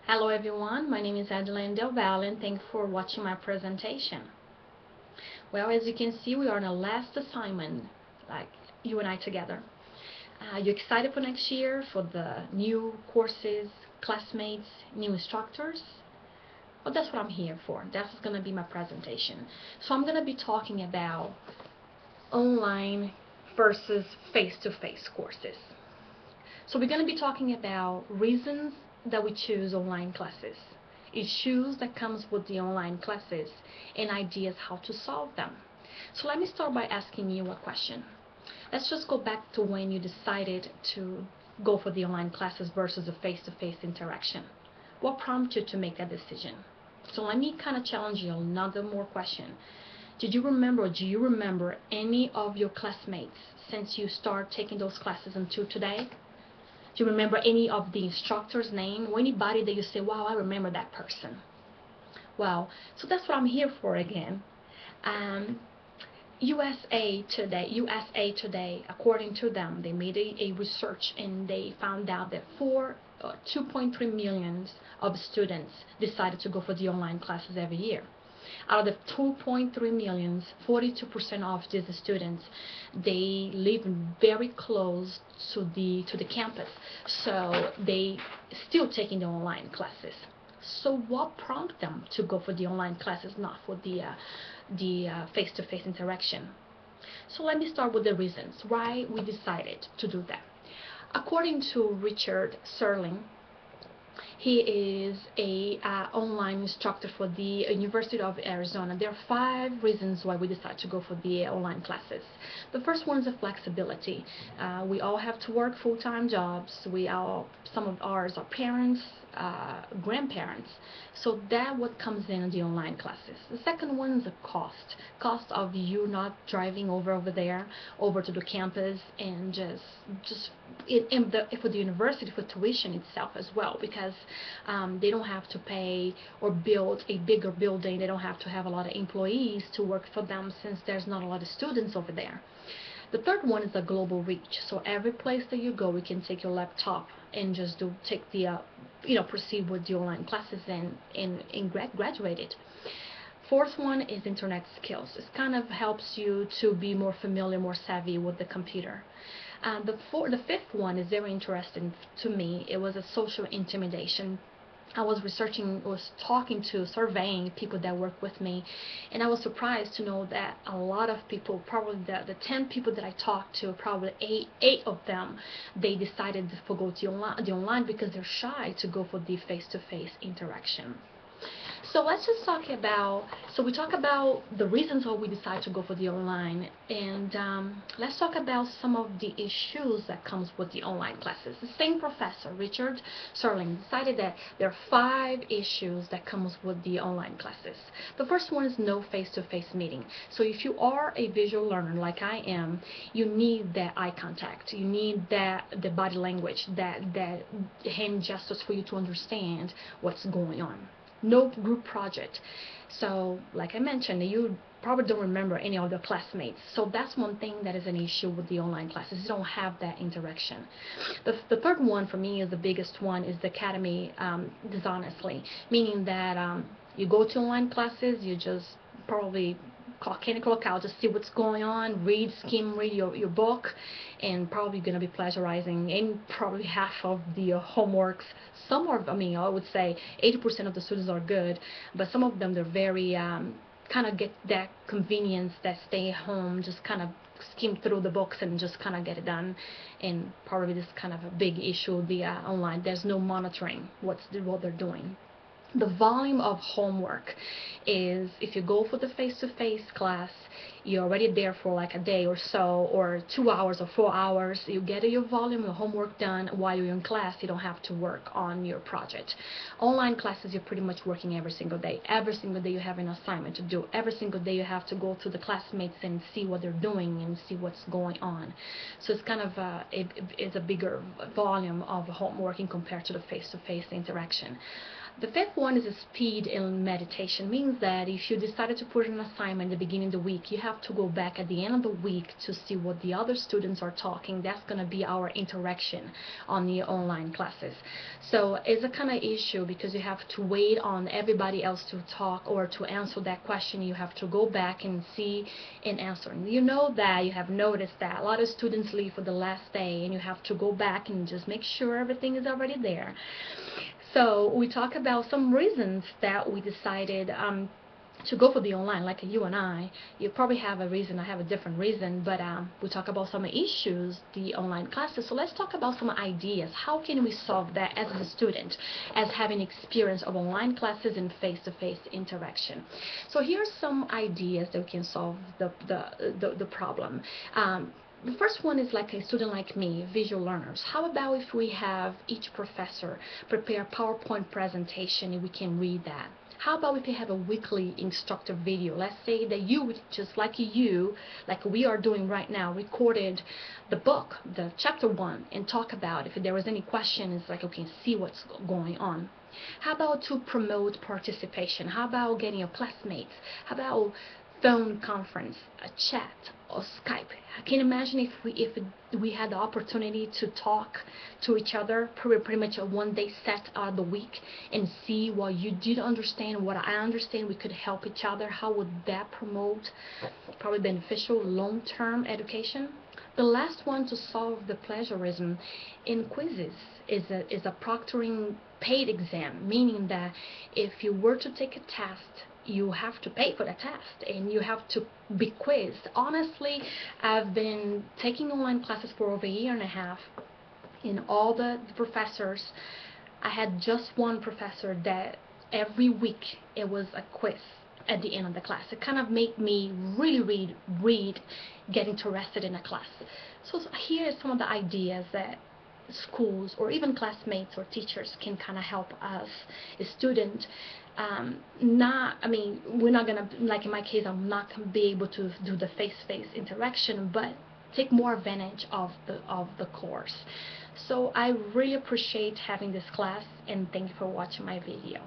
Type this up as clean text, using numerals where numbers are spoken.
Hello everyone, my name is Adeline Del Valle and thank you for watching my presentation. Well, as you can see, we are on a last assignment, like you and I together. You excited for next year, for the new courses, classmates, new instructors? Well, that's what I'm here for. That's going to be my presentation. So I'm going to be talking about online versus face-to-face courses. So we're going to be talking about reasons that we choose online classes, issues that comes with the online classes, and ideas how to solve them. So let me start by asking you a question. Let's just go back to when you decided to go for the online classes versus a face-to-face interaction. What prompted you to make that decision? So let me kind of challenge you another more question. Do you remember any of your classmates since you start taking those classes until today? Do you remember any of the instructor's name or anybody that you say, wow, I remember that person? Well, so that's what I'm here for again. Um, USA Today, according to them, they made a research and they found out that 2.3 million of students decided to go for the online classes every year. Out of the 2.3 million, 42% of these students, they live very close to the campus, so they still taking the online classes. So what prompted them to go for the online classes, not for the face-to-face interaction? So let me start with the reasons why we decided to do that. According to Richard Serling, he is a online instructor for the University of Arizona. There are 5 reasons why we decided to go for the online classes. The first one is the flexibility. We all have to work full-time jobs. Some of ours are parents, grandparents. So that what comes in the online classes. The second one is the cost of you not driving over there, over to the campus, and just for the university, for tuition itself as well, because they don't have to pay or build a bigger building. They don't have to have a lot of employees to work for them since there's not a lot of students over there. The third one is the global reach. So every place that you go, you can take your laptop and just proceed with the online classes and graduate it. Fourth one is internet skills. It kind of helps you to be more familiar, more savvy with the computer. The fifth one is very interesting to me. It was a social intimidation. I was surveying people that work with me, and I was surprised to know that a lot of people, probably the 10 people that I talked to, probably eight of them, they decided to forgo the online because they're shy to go for the face-to-face interaction. So let's just talk about, we talk about the reasons why we decide to go for the online, and let's talk about some of the issues that comes with the online classes. The same professor, Richard Serling, decided that there are 5 issues that comes with the online classes. The first one is no face-to-face meeting. So if you are a visual learner like I am, you need that eye contact. You need the body language, that hand gestures for you to understand what's going on. No group project. So like I mentioned, you probably don't remember any of your classmates. So that's one thing that is an issue with the online classes. You don't have that interaction. The third one for me is the biggest one, is the academy dishonestly, meaning that you go to online classes, you just probably clock in and clock out, just see what's going on, read your book, and probably going to be plagiarizing in probably half of the homeworks. Some are, I would say 80% of the students are good, but some of them, they're very kind of get that convenience, that stay home, just kind of skim through the books and just kind of get it done. And probably this kind of a big issue, the online, there's no monitoring what they're doing. The volume of homework is, if you go for the face-to-face class, you're already there for like a day or so, or 2 hours or 4 hours. You get your volume of homework done while you're in class. You don't have to work on your project. Online classes, you're pretty much working every single day. Every single day you have an assignment to do. Every single day you have to go to the classmates and see what they're doing and see what's going on. So it's kind of it's a bigger volume of homework compared to the face-to-face interaction. The fifth one is speed and meditation. Means that if you decided to put an assignment at the beginning of the week, you have have to go back at the end of the week to see what the other students are talking. That's going to be our interaction on the online classes. So it's a kind of issue because you have to wait on everybody else to talk or to answer that question. You have to go back and see and answer. And you know that you have noticed that a lot of students leave for the last day, and you have to go back and just make sure everything is already there. So we talk about some reasons that we decided to go for the online, like you and I. You probably have a reason, I have a different reason, but we talk about some issues, the online classes. So let's talk about some ideas. How can we solve that as a student, as having experience of online classes and face-to-face interaction? So here's some ideas that we can solve the problem. The first one is like a student like me, visual learners. How about if we have each professor prepare a PowerPoint presentation and we can read that? How about if we have a weekly instructor video? Let's say that you, just like you, like we are doing right now, recorded the book, the chapter 1, and talk about if there was any questions, like okay, see what's going on. How about to promote participation? How about getting your classmates? How about phone conference, a chat, or Skype? I can imagine if we had the opportunity to talk to each other pretty much a one-day set out of the week and see what you did understand, what I understand, we could help each other. How would that promote probably beneficial long-term education? The last one to solve the plagiarism in quizzes is a proctoring paid exam, meaning that if you were to take a test, you have to pay for the test and you have to be quizzed. Honestly, I've been taking online classes for over a year and a half. In all the professors, I had just one professor that every week it was a quiz at the end of the class. It kind of made me really read, get interested in a class. So here are some of the ideas that schools or even classmates or teachers can kind of help us, a student. We're not gonna, like in my case, I'm not gonna be able to do the face-to-face interaction, but take more advantage of the course. So I really appreciate having this class, and thank you for watching my video.